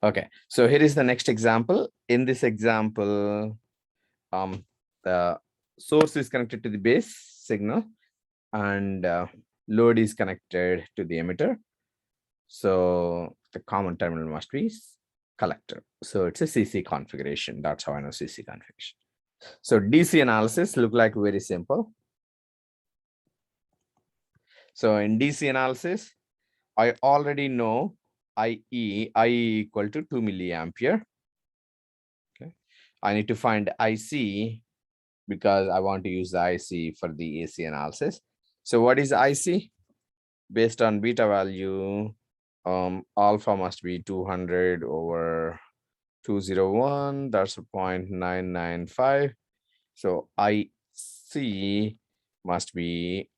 Okay, so here is the next example. In this example, the source is connected to the base signal and load is connected to the emitter. So the common terminal must be collector. So it's a CC configuration. That's how I know CC configuration. So DC analysis look like very simple. So in DC analysis, I already know IE equal to 2 milliampere. Okay, I need to find IC because I want to use the IC for the AC analysis. So what is IC? Based on beta value, alpha must be 200 over 201. That's 0.995. So IC must be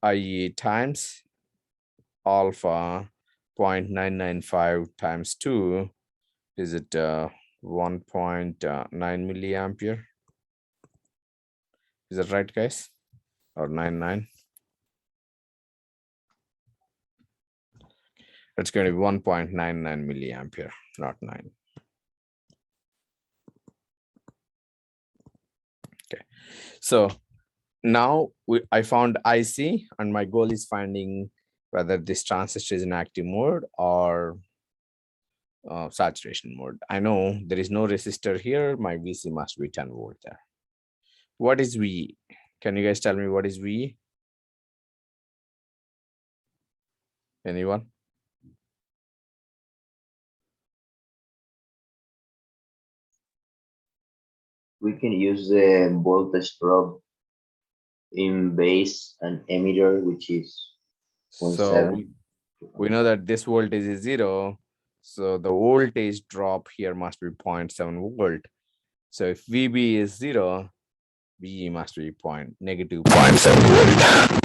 IE times alpha 0.995 times 2. Is it 1.9 milliampere? Is that right, guys? Or 99? It's going to be 1.99 milliampere, not 9. Okay, so now I found IC and my goal is finding whether this transistor is in active mode or saturation mode. I know there is no resistor here. My VC must be 10 volt there. What is VE? Can you guys tell me what is VE? Anyone? We can use the voltage drop in base and emitter, which is So 0.7. we know that this voltage is 0. So the voltage drop here must be 0.7 volt. So if VB is 0, VE must be negative 0.7 volt.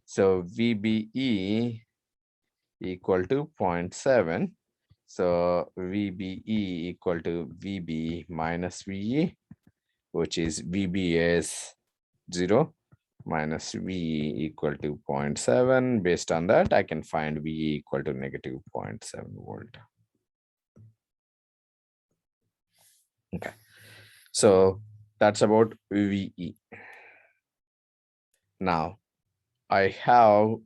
So VBE equal to 0.7. So VBE equal to VB minus VE, which is VB is 0 minus VE equal to 0.7. Based on that, I can find VE equal to negative 0.7 volt. Okay, so that's about VE. Now I have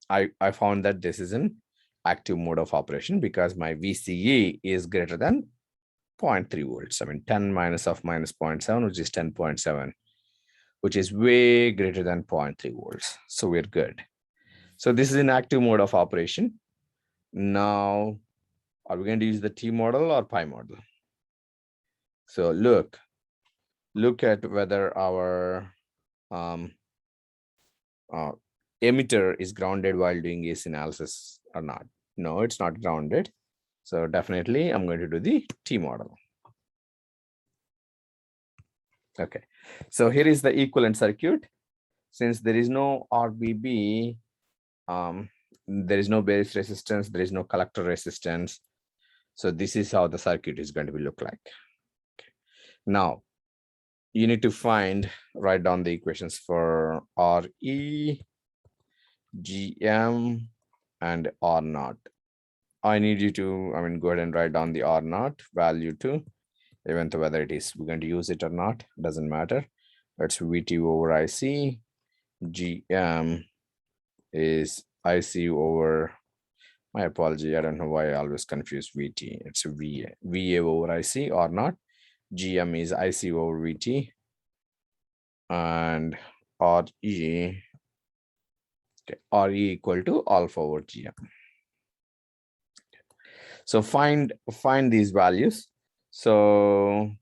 I found that this is an active mode of operation because my VCE is greater than 0.3 volts. I mean 10 minus of minus 0.7, which is 10.7, which is way greater than 0.3 volts. So we're good. So this is an active mode of operation. Now, are we going to use the T model or pi model? So look at whether our emitter is grounded while doing AC analysis or not. No, it's not grounded. So definitely I'm going to do the T model. Okay, so here is the equivalent circuit. Since there is no RBB, there is no base resistance, there is no collector resistance. So this is how the circuit is going to look like. Okay. Now, you need to write down the equations for RE, GM, and R0. I need you to, go ahead and write down the R0 value too, even though whether we're going to use it or not, doesn't matter. That's VT over IC. GM is IC over, my apology, I don't know why I always confuse VT. It's VA over IC or not. GM is IC over VT. And RE, okay, RE equal to alpha over GM. So find these values. So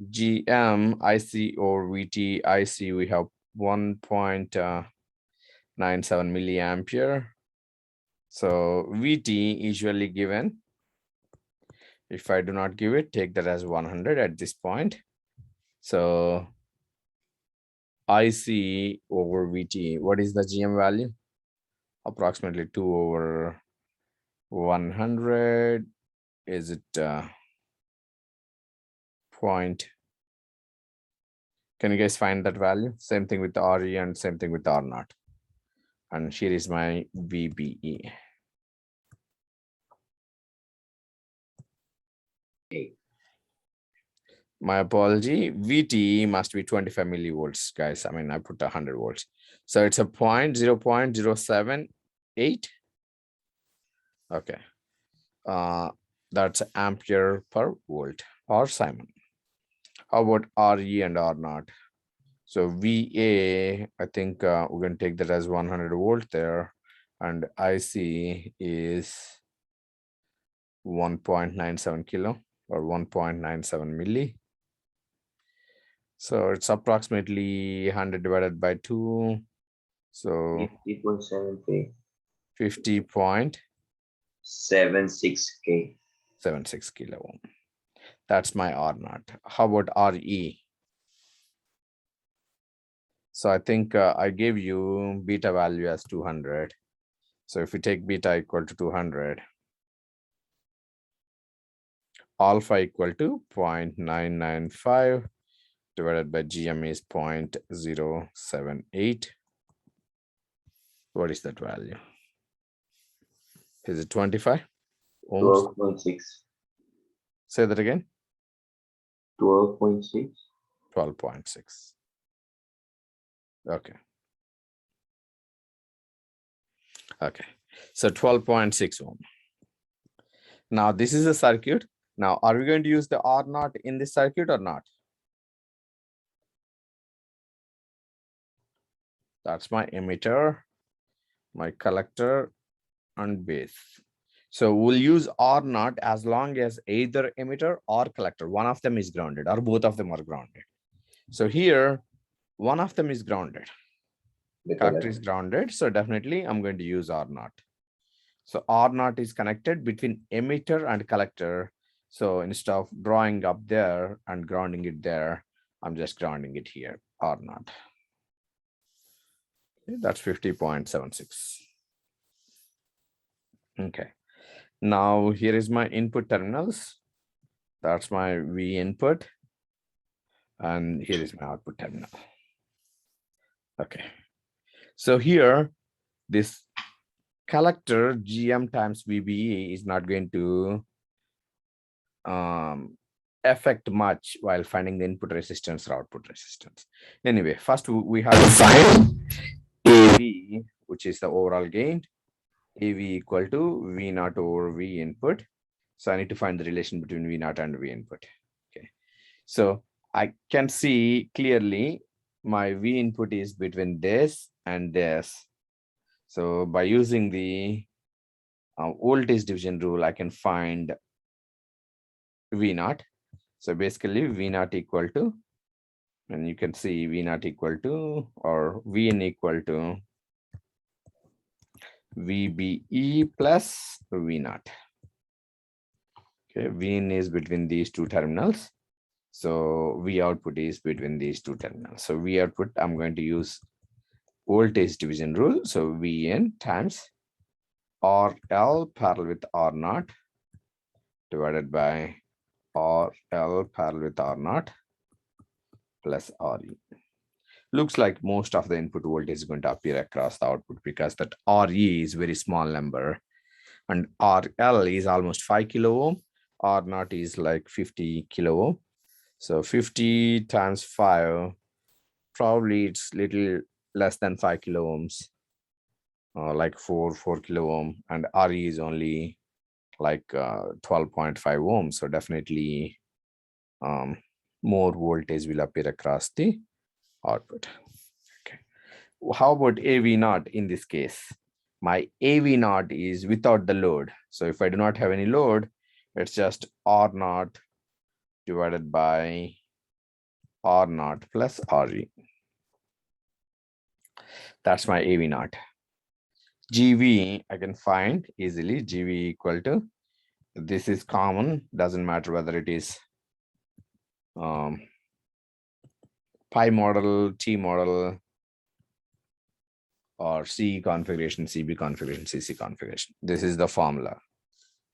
GM, IC over VT, IC, we have 1.97 milliampere. So VT usually given. If I do not give it, take that as 100 at this point. So IC over VT, what is the GM value? Approximately 2 over 100. Is it point? Can you guys find that value? Same thing with the RE and same thing with the R0. And here is my VBE. Okay. My apology. VT must be 25 millivolts, guys. I mean, I put 100 volts. So it's a 0.078. Okay. That's ampere per volt or Simon. How about RE and R naught? So VA, I think we're going to take that as 100 volt there. And IC is 1.97 kilo or 1.97 milli. So it's approximately 100 divided by 2. So 50.7K. 50.76 76K. kilo ohm. That's my R naught. How about RE? So I think I gave you beta value as 200. So if we take beta equal to 200, alpha equal to 0.995 divided by GM is 0.078. What is that value? Is it 25 ohms? 12.6. Say that again. 12.6. 12.6. Okay. Okay. So 12.6 ohm. Now this is a circuit. Now, are we going to use the R naught in this circuit or not? That's my emitter, my collector, and base. So we'll use R naught as long as either emitter or collector, one of them is grounded or both of them are grounded. So here, one of them is grounded. The Collector is collector. grounded. So definitely I'm going to use R naught. So R naught is connected between emitter and collector. So instead of drawing up there and grounding it there, I'm just grounding it here, R naught. Okay, that's 50.76. Okay. Now here is my input terminals. That's my V input. And here is my output terminal. Okay. So here, this collector GM times VBE is not going to affect much while finding the input resistance or output resistance. Anyway, first we have to find AV, which is the overall gain. AV equal to V naught over V input. So I need to find the relation between V naught and V input. Okay. So I can see clearly my V input is between this and this. So by using the voltage division rule, I can find V naught. So basically V naught equal to, and you can see V naught equal to, or Vn equal to VBE plus V naught. Okay, Vn is between these two terminals. So V output is between these two terminals. So V output, I'm going to use voltage division rule. So Vn times RL parallel with R naught divided by RL parallel with R naught plus RE. Looks like most of the input voltage is going to appear across the output because that RE is very small number and RL is almost 5 kilo ohm. R naught is like 50 kilo ohm. So 50 times 5, probably it's little less than 5 kilo ohms, like 4 kilo ohm, and RE is only like 12.5 ohms. So definitely more voltage will appear across the output. Okay. How about AV naught in this case? My AV naught is without the load. So if I do not have any load, it's just R naught divided by R naught plus RE. That's my AV naught. GV, I can find easily. GV equal to, this is common, doesn't matter whether it is pi model, T model, or C configuration, CB configuration, CC configuration. This is the formula.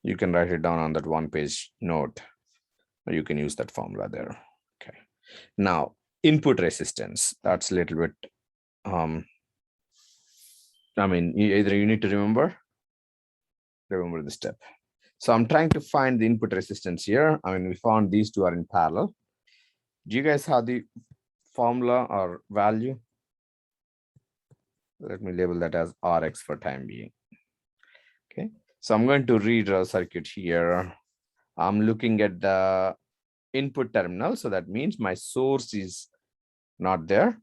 You can write it down on that one-page note, or you can use that formula there. Okay. Now, input resistance. That's a little bit, I mean, either you need to remember the step. So I'm trying to find the input resistance here. I mean, we found these two are in parallel. Do you guys have the formula or value? Let me label that as Rx for time being. Okay, so I'm going to redraw circuit here. I'm looking at the input terminal. So that means my source is not there.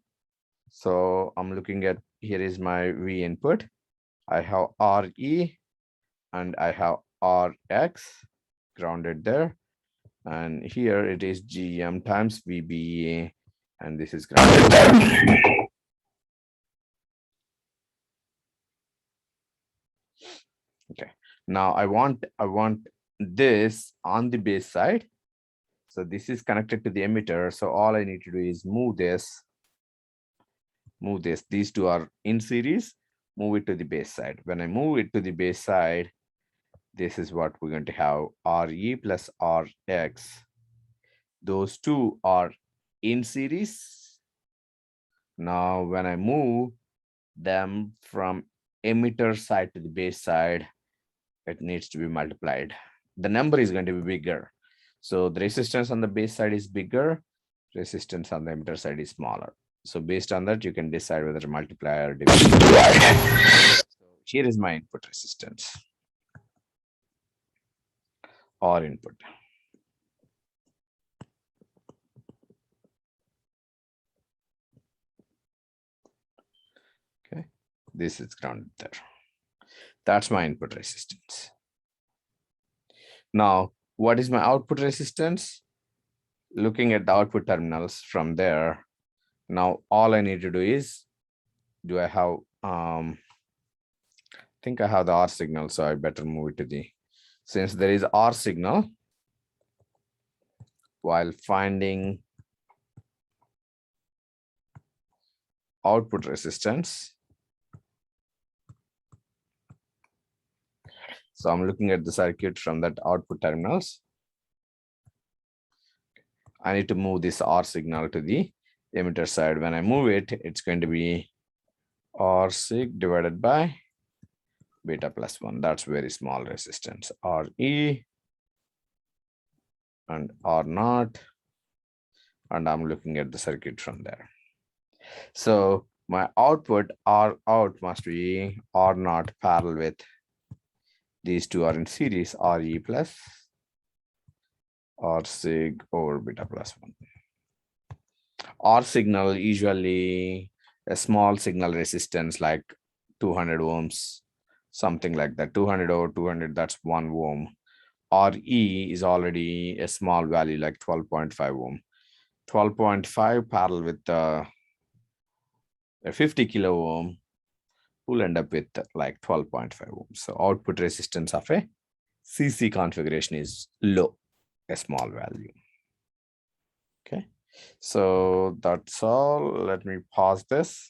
So I'm looking at, here is my V input. I have RE and I have RX grounded there. And here it is GM times VBA, and this is grounded. Okay, now I want this on the base side. So this is connected to the emitter. So all I need to do is move this. These two are in series, move it to the base side. When I move it to the base side, this is what we're going to have, RE plus RX. Those two are in series. Now, when I move them from emitter side to the base side, it needs to be multiplied. The number is going to be bigger. So the resistance on the base side is bigger, resistance on the emitter side is smaller. So based on that, you can decide whether to multiply or divide. So here is my input resistance or input. Okay, this is grounded there. That's my input resistance. Now, what is my output resistance? Looking at the output terminals from there. Now, all I need to do is, do I have, I think I have the R signal, so I better move it to the, since there is R signal, while finding output resistance. So I'm looking at the circuit from that output terminals. I need to move this R signal to the emitter side. When I move it, it's going to be R sig divided by beta plus 1. That's very small resistance. RE and R naught. And I'm looking at the circuit from there. So my output R out must be R naught parallel with these two are in series, RE plus R sig over beta plus 1. R signal usually a small signal resistance like 200 ohms, something like that. 200 over 200, that's 1 ohm. RE is already a small value like 12.5 ohm. 12.5 parallel with a 50 kilo ohm will end up with like 12.5 ohms. So output resistance of a CC configuration is low, a small value. Okay, so that's all. Let me pause this.